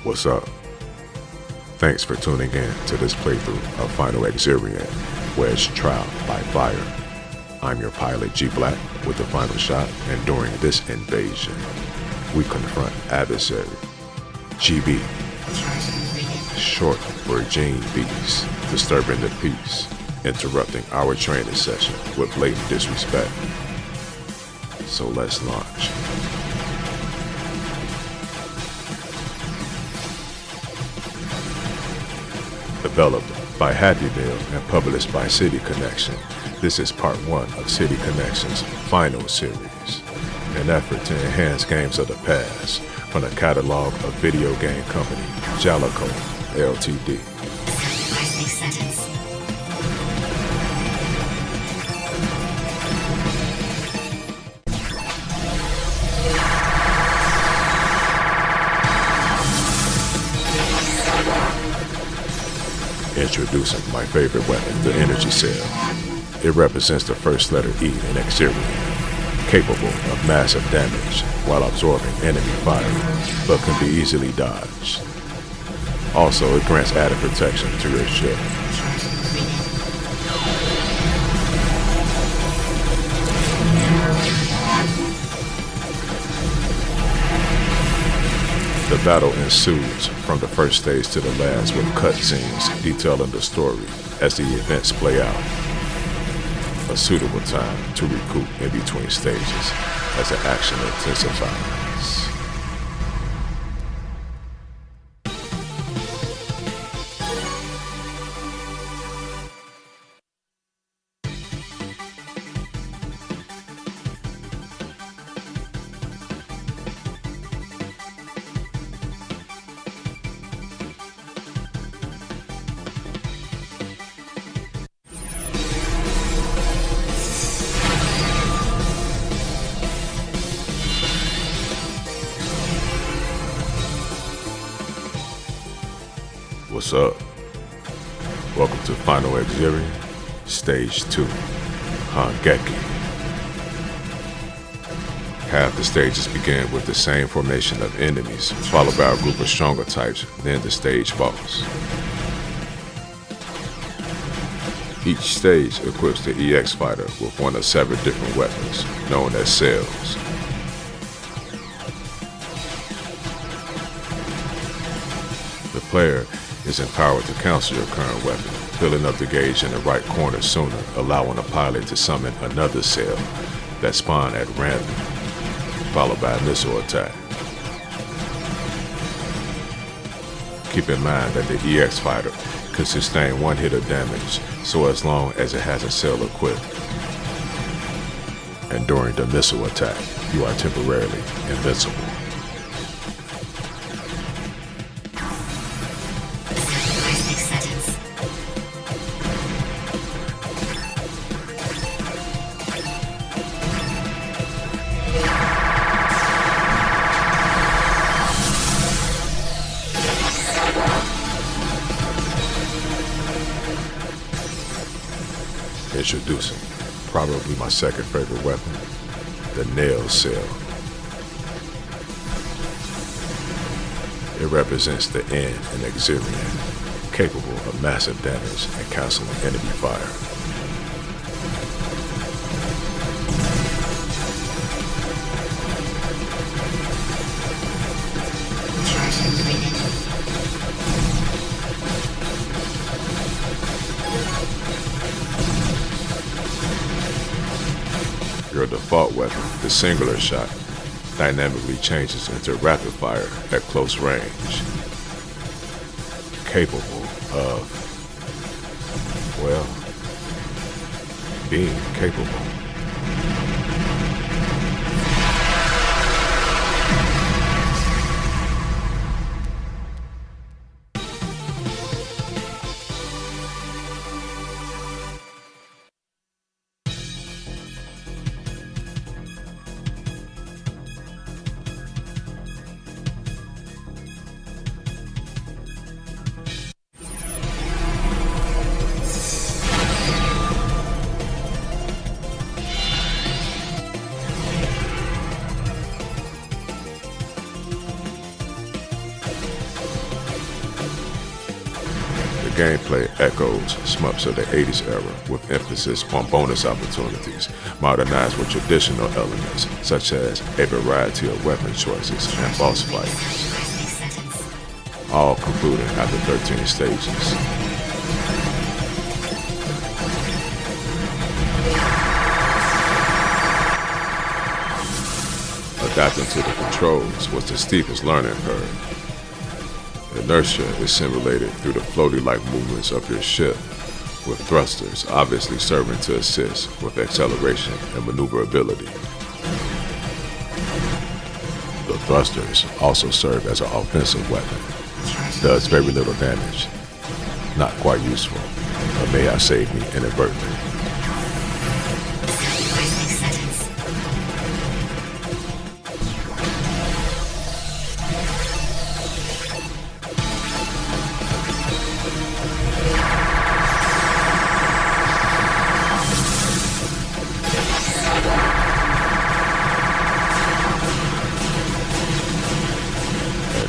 What's up? Thanks for tuning in to this playthrough of Final Exerion, Wedge Trial by Fire. I'm your pilot GBlak with the final shot, and during this invasion, we confront adversary GB, short for Gene Beast, disturbing the peace, interrupting our training session with blatant disrespect. So let's launch. Developed by Happy Meal and published by City Connection, this is part 1 of City Connection's final series, an effort to enhance games of the past from the catalog of video game company GYAKUSHU Ltd. Introducing my favorite weapon, the Energy Cell. It represents the first letter E in Exerion, capable of massive damage while absorbing enemy fire, but can be easily dodged. Also, it grants added protection to your ship. The battle ensues from the first stage to the last with cutscenes detailing the story as the events play out. A suitable time to recoup in between stages as the action intensifies. What's up? Welcome to Final Exerion, Stage 2, HANGEKI. Half the stages begin with the same formation of enemies, followed by a group of stronger types, then the stage boss. Each stage equips the EX fighter with one of 7 different weapons, known as cells. The player is empowered to cancel your current weapon, filling up the gauge in the right corner sooner, allowing the pilot to summon another cell that spawn at random, followed by a missile attack. Keep in mind that the EX fighter can sustain 1 hit of damage, so as long as it has a cell equipped. And during the missile attack, you are temporarily invincible. Introducing probably my second favorite weapon, the nail cell. It represents the N in Exerion, capable of massive damage and canceling enemy fire. Your default weapon, the singular shot, dynamically changes into rapid fire at close range, capable of, well, being capable. gameplay echoes shmups of the 80s era with emphasis on bonus opportunities, modernized with traditional elements such as a variety of weapon choices and boss fights, all concluding after 13 stages. Adapting to the controls was the steepest learning curve. Inertia is simulated through the floaty-like movements of your ship, with thrusters obviously serving to assist with acceleration and maneuverability. The thrusters also serve as an offensive weapon. Does very little damage. Not quite useful, but may have saved me inadvertently.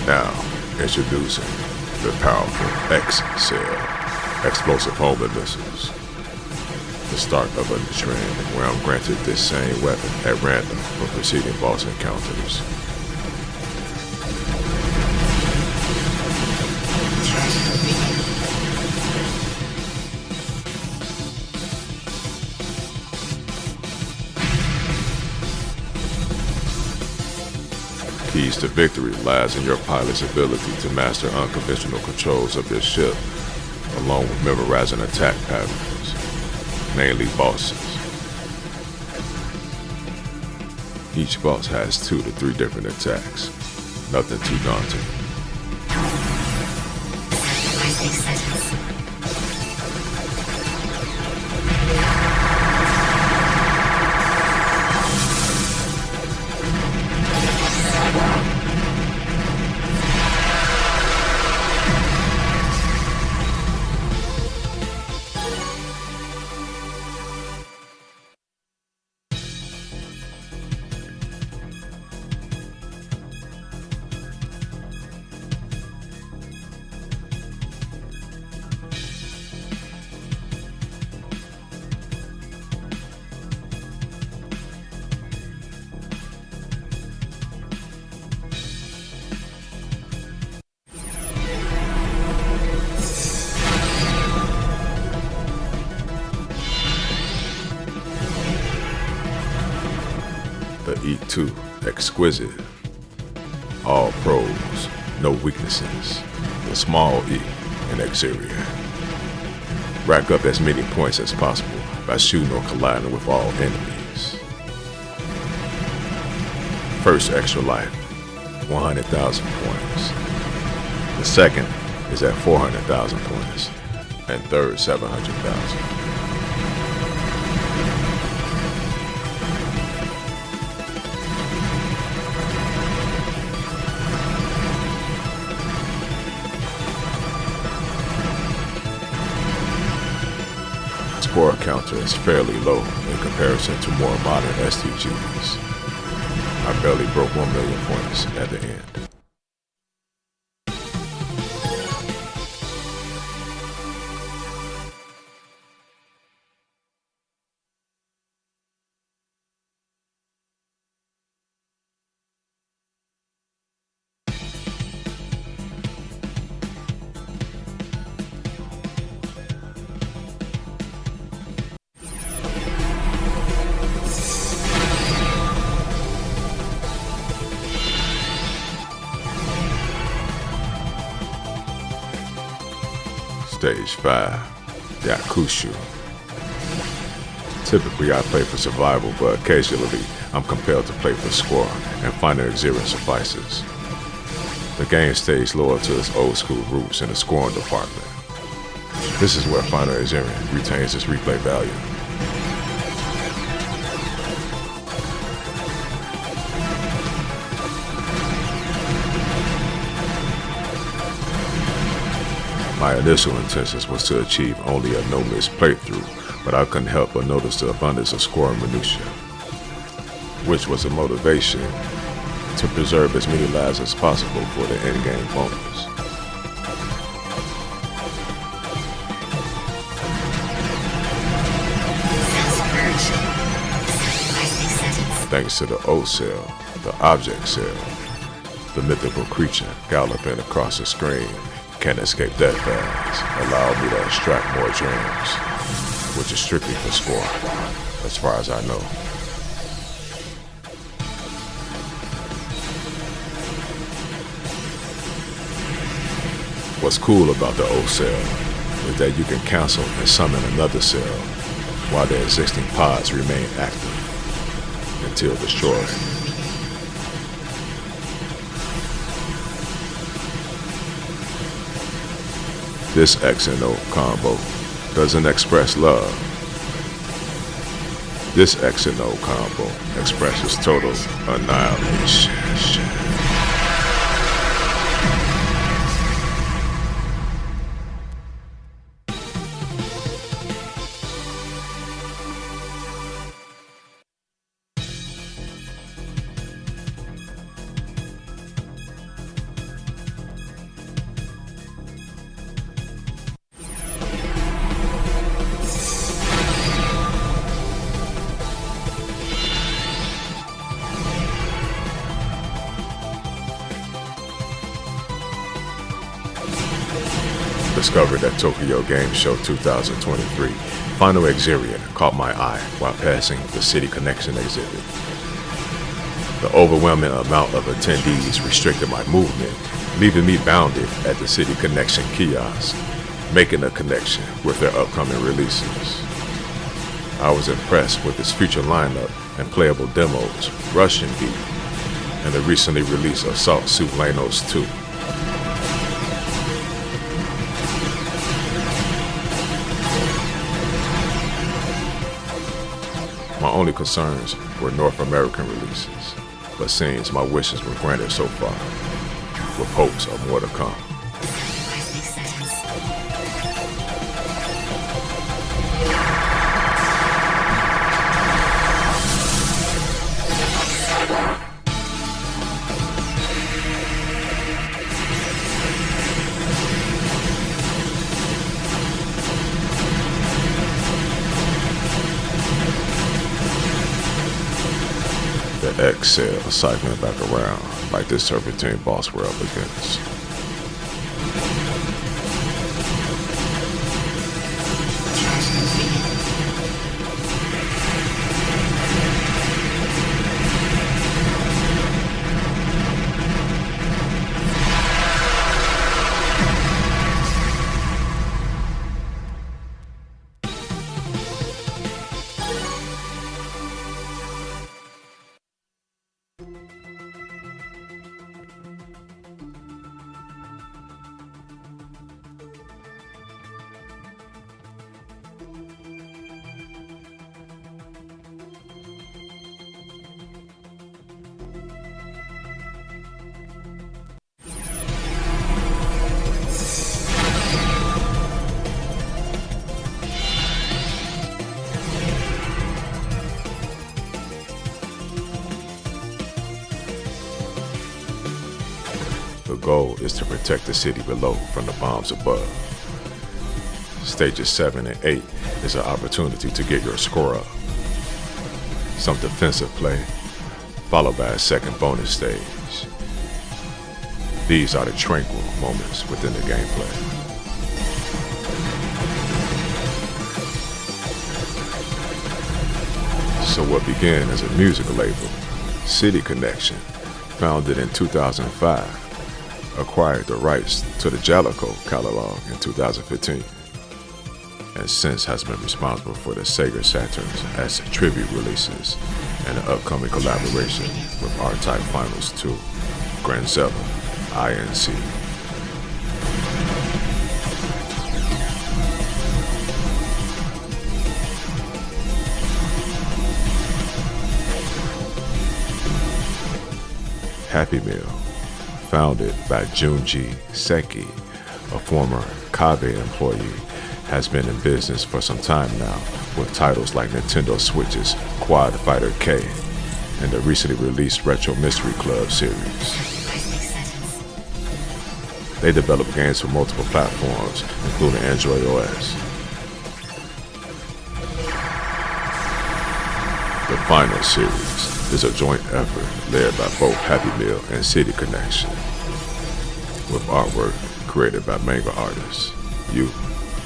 Now, introducing the powerful X-Cell, explosive homing missiles. The start of a trend where I'm granted this same weapon at random for preceding boss encounters. Keys to victory lies in your pilot's ability to master unconventional controls of your ship, along with memorizing attack patterns, mainly bosses. Each boss has 2 to 3 different attacks, nothing too daunting. The E2, exquisite. All pros, no weaknesses. The small E in Exerion. Rack up as many points as possible by shooting or colliding with all enemies. First extra life, 100,000 points. The second is at 400,000 points. And third, 700,000. Score counter is fairly low in comparison to more modern STGs. I barely broke 1 million points at the end. Stage 5, GYAKUSHU. Typically I play for survival, but occasionally I'm compelled to play for score, and finding Exerion suffices. The game stays loyal to its old school roots in the scoring department. This is where Final Exerion retains its replay value. My initial intentions was to achieve only a no-miss playthrough, but I couldn't help but notice the abundance of scoring minutia, which was a motivation to preserve as many lives as possible for the endgame bonus. Thanks to the O cell, the object cell, the mythical creature galloping across the screen can't escape that fast. Allow me to extract more dreams, which is strictly for score, as far as I know. What's cool about the O cell is that you can cancel and summon another cell while the existing pods remain active until destroyed. This X and O combo doesn't express love. This X and O combo expresses total annihilation. Discovered at Tokyo Game Show 2023, Final Exerion caught my eye while passing the City Connection exhibit. The overwhelming amount of attendees restricted my movement, leaving me bounded at the City Connection kiosk, making a connection with their upcoming releases. I was impressed with its future lineup and playable demos, Russian Beat, and the recently released SHUTSUGEKI 2. My only concerns were North American releases, but seems my wishes were granted so far, with hopes of more to come. The X cell cycling back around like this serpentine boss we're up against. The goal is to protect the city below from the bombs above. Stages 7 and 8 is an opportunity to get your score up. Some defensive play, followed by a second bonus stage. These are the tranquil moments within the gameplay. So what began as a music label, City Connection, founded in 2005, acquired the rights to the GYAKUSHU catalog in 2015, and since has been responsible for the Sega Saturns as tribute releases and the upcoming collaboration with R-Type Finals 2, Granzella, INC. Happy Meal, founded by Junji Seki, a former Kabe employee, has been in business for some time now with titles like Nintendo Switch's Quad Fighter K and the recently released Retro Mystery Club series. They develop games for multiple platforms, including Android OS. The final series is a joint effort led by both Happy Meal and City Connection, with artwork created by manga artist Yu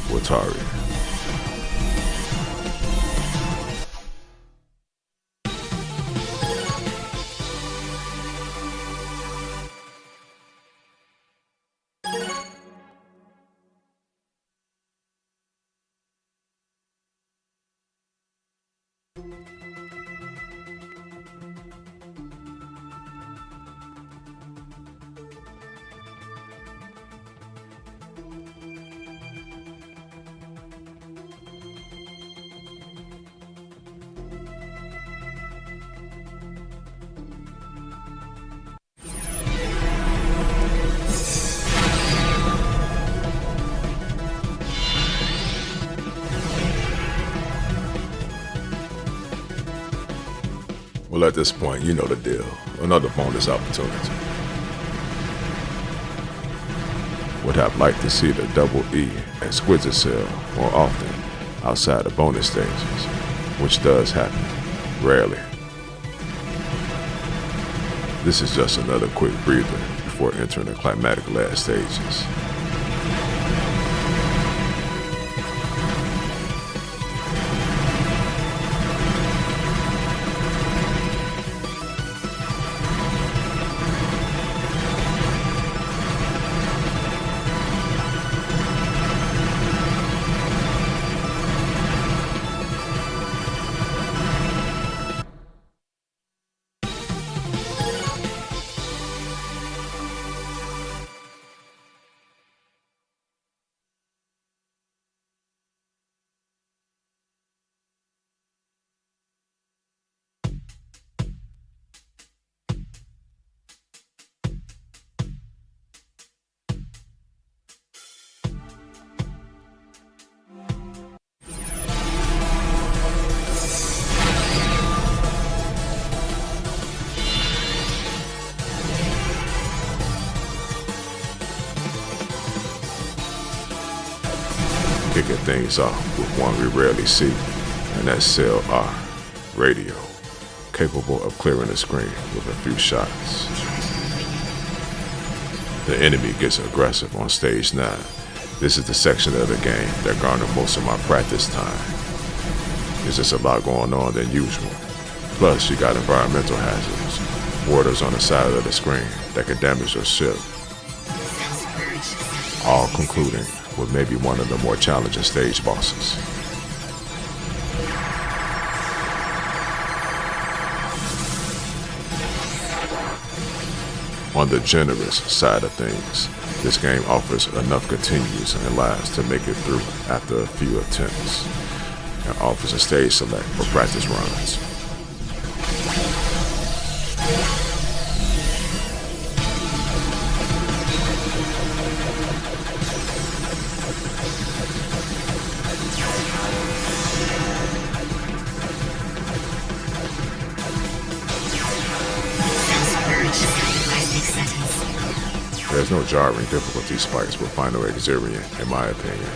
Watari. Well, at this point, you know the deal. Another bonus opportunity. Would have liked to see the Double E Exquisite sell more often outside the bonus stages, which does happen, rarely. This is just another quick breather before entering the climatic last stages. Kicking things off with one we rarely see, and that's Cell R, Radio, capable of clearing the screen with a few shots. The enemy gets aggressive on stage 9. This is the section of the game that garnered most of my practice time. There's just a lot going on than usual. Plus, you got environmental hazards, warders on the side of the screen that can damage your ship. All concluding with maybe one of the more challenging stage bosses. On the generous side of things, this game offers enough continues and lives to make it through after a few attempts, and offers a stage select for practice runs. There's no jarring difficulty spikes with Final Exerion, in my opinion.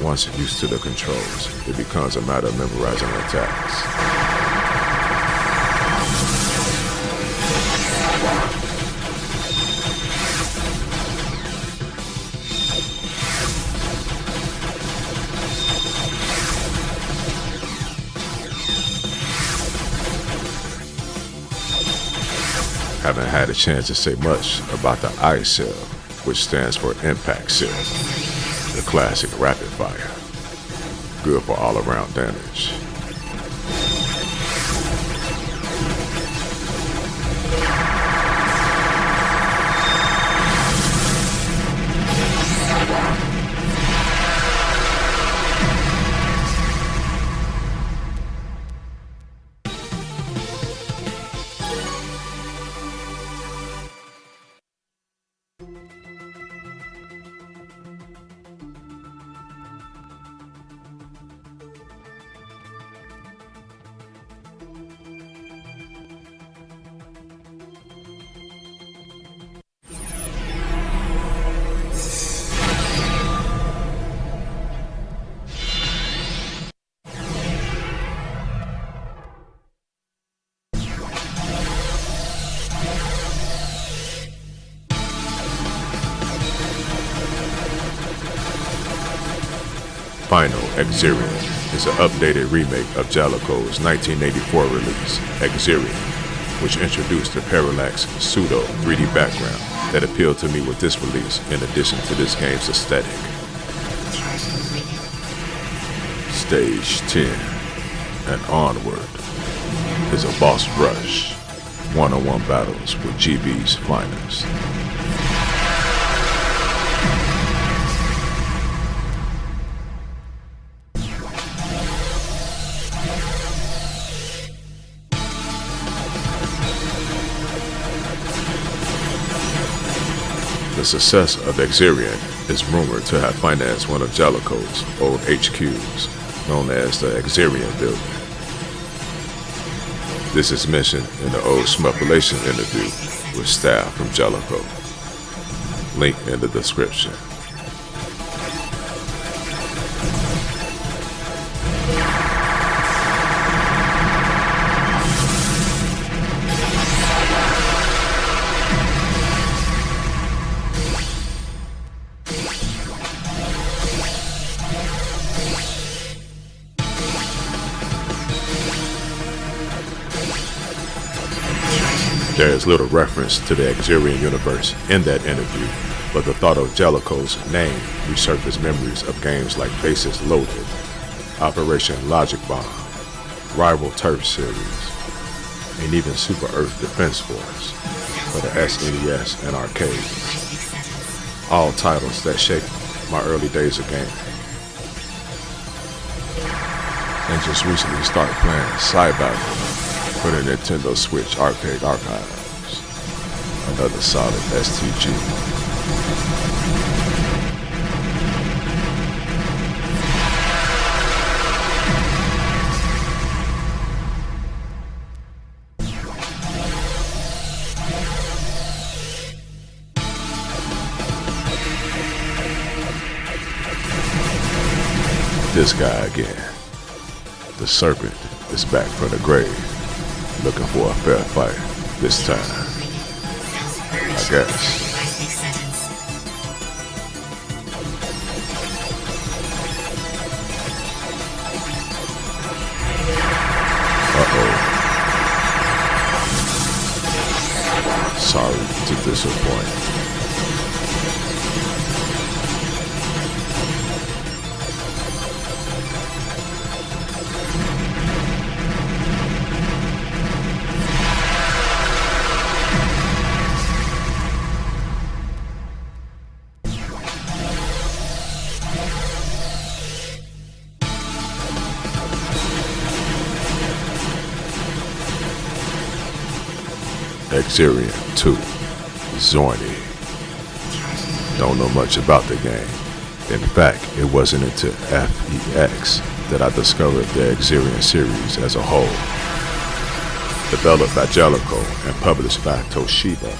Once used to the controls, it becomes a matter of memorizing attacks. Haven't had a chance to say much about the I cell, which stands for Impact Cell, the classic rapid fire. Good for all around damage. Final Exerion is an updated remake of Jellicoe's 1984 release, Exerion, which introduced the parallax pseudo 3D background that appealed to me with this release in addition to this game's aesthetic. Stage 10 and onward is a boss rush, one-on-one battles with GB's finest. The success of Exerion is rumored to have financed one of Jellicoe's old HQs, known as the Exerion Building. This is mentioned in the old Smupulation interview with staff from Jellicoe. Link in the description. There is little reference to the Exerion universe in that interview, but the thought of Jellicoe's name resurfaced memories of games like Bases Loaded, Operation Logic Bomb, Rival Turf Series, and even Super Earth Defense Force for the SNES and arcades. All titles that shaped my early days of gaming. And just recently started playing Cyberpunk for the Nintendo Switch Arcade Archives. Another solid STG. This guy again. The serpent is back from the grave, looking for a fair fight this time, I guess. Uh-oh. Sorry to disappoint. Exerion 2, Zorny. Don't know much about the game. In fact, it wasn't until FEX that I discovered the Exerion series as a whole. Developed by Jellicoe and published by Toshiba,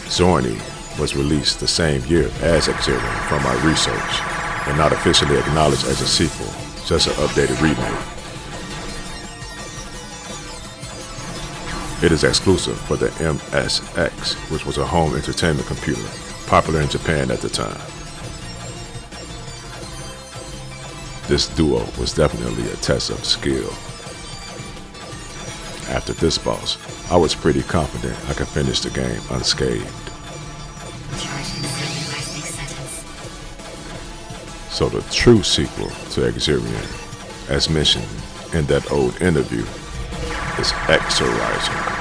Zorny was released the same year as Exerion from my research, and not officially acknowledged as a sequel, just an updated remake. It is exclusive for the MSX, which was a home entertainment computer, popular in Japan at the time. This duo was definitely a test of skill. After this boss, I was pretty confident I could finish the game unscathed. So the true sequel to Exerion, as mentioned in that old interview, is Exerion,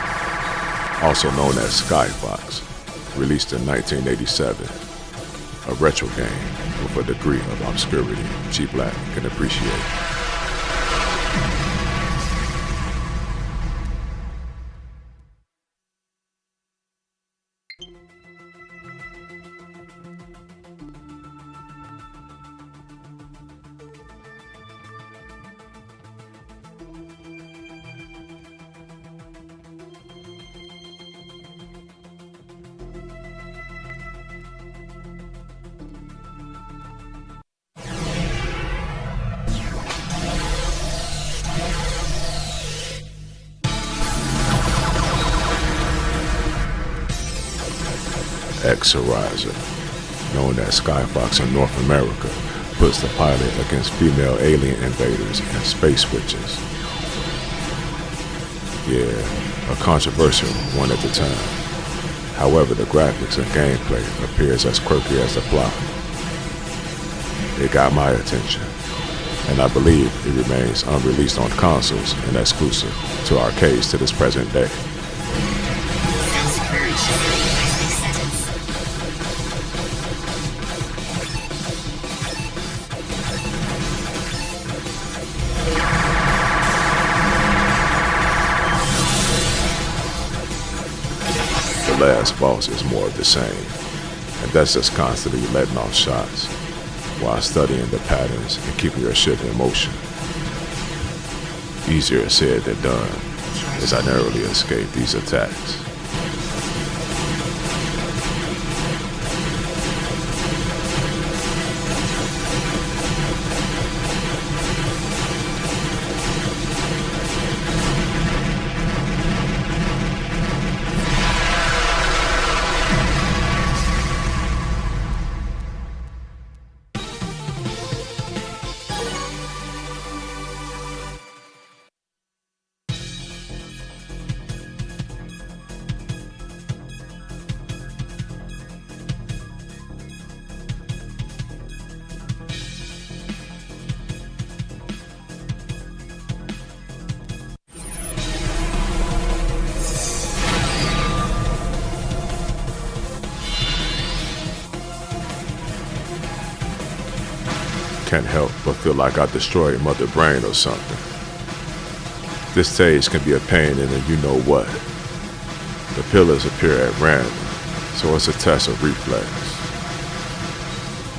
also known as Skyfox, released in 1987, a retro game with a degree of obscurity GBlak can appreciate. Exerion, known as Skyfox in North America, puts the pilot against female alien invaders and space witches. Yeah, a controversial one at the time. However, the graphics and gameplay appears as quirky as the plot. It got my attention, and I believe it remains unreleased on consoles and exclusive to arcades to this present day. The last boss is more of the same, and that's just constantly letting off shots while studying the patterns and keeping your ship in motion. Easier said than done, as I narrowly escaped these attacks. Can't help but feel like I destroyed Mother Brain or something. This stage can be a pain in the you-know-what. The pillars appear at random, so it's a test of reflex.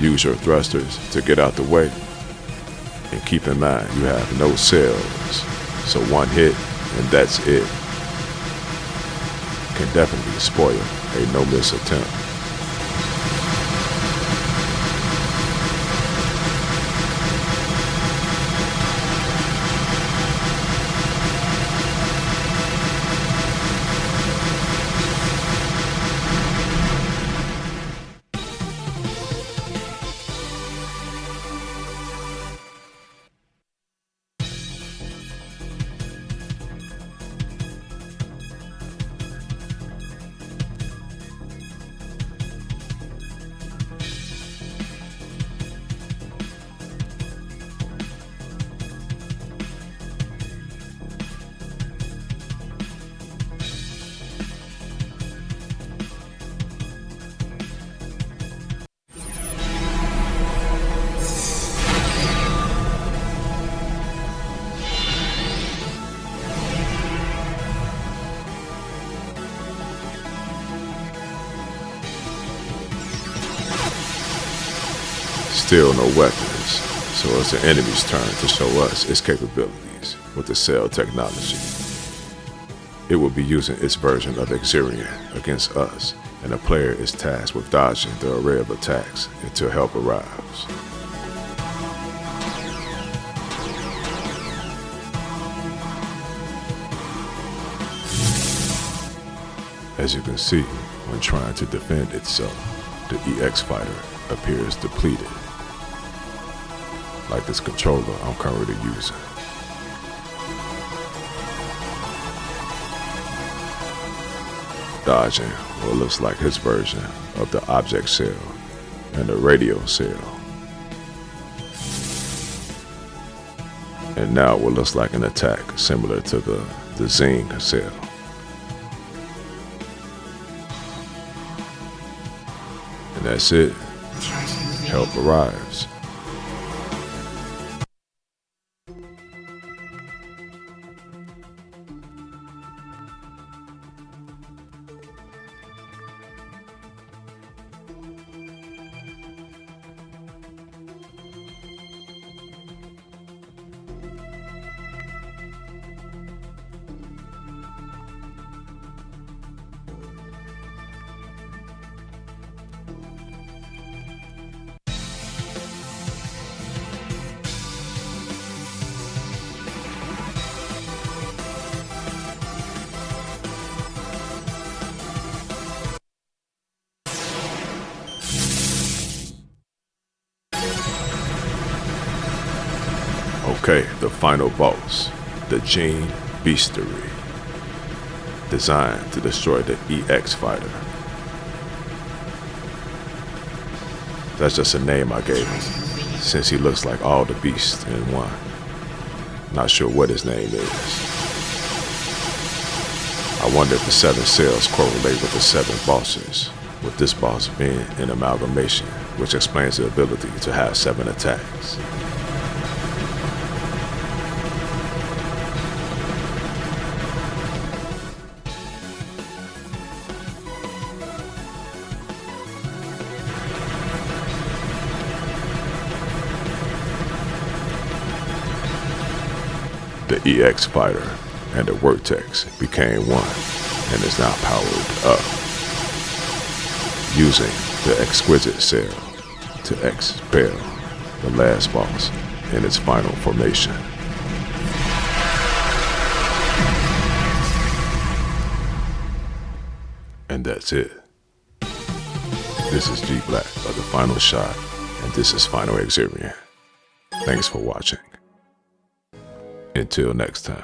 Use your thrusters to get out the way, and keep in mind you have no cells, so one hit and that's it. Can definitely spoil a no-miss attempt. Still no weapons, so it's the enemy's turn to show us its capabilities with the cell technology. It will be using its version of Exerion against us, and the player is tasked with dodging the array of attacks until help arrives. As you can see, when trying to defend itself, the EX fighter appears depleted, like this controller I'm currently using. Dodging what looks like his version of the object cell and the radio cell. And now what looks like an attack similar to the Zing cell. And that's it. Help arrives. Okay, the final boss, the Gene Beastery, designed to destroy the EX fighter. That's just a name I gave him, since he looks like all the beasts in one. Not sure what his name is. I wonder if the 7 cells correlate with the 7 bosses, with this boss being an amalgamation, which explains the ability to have 7 attacks. The EX fighter and the Vertex became one and is now powered up, using the exquisite cell to expel the last boss in its final formation. And that's it. This is GBlak of the Final Shot, and this is Final Exerion. Thanks for watching. Until next time.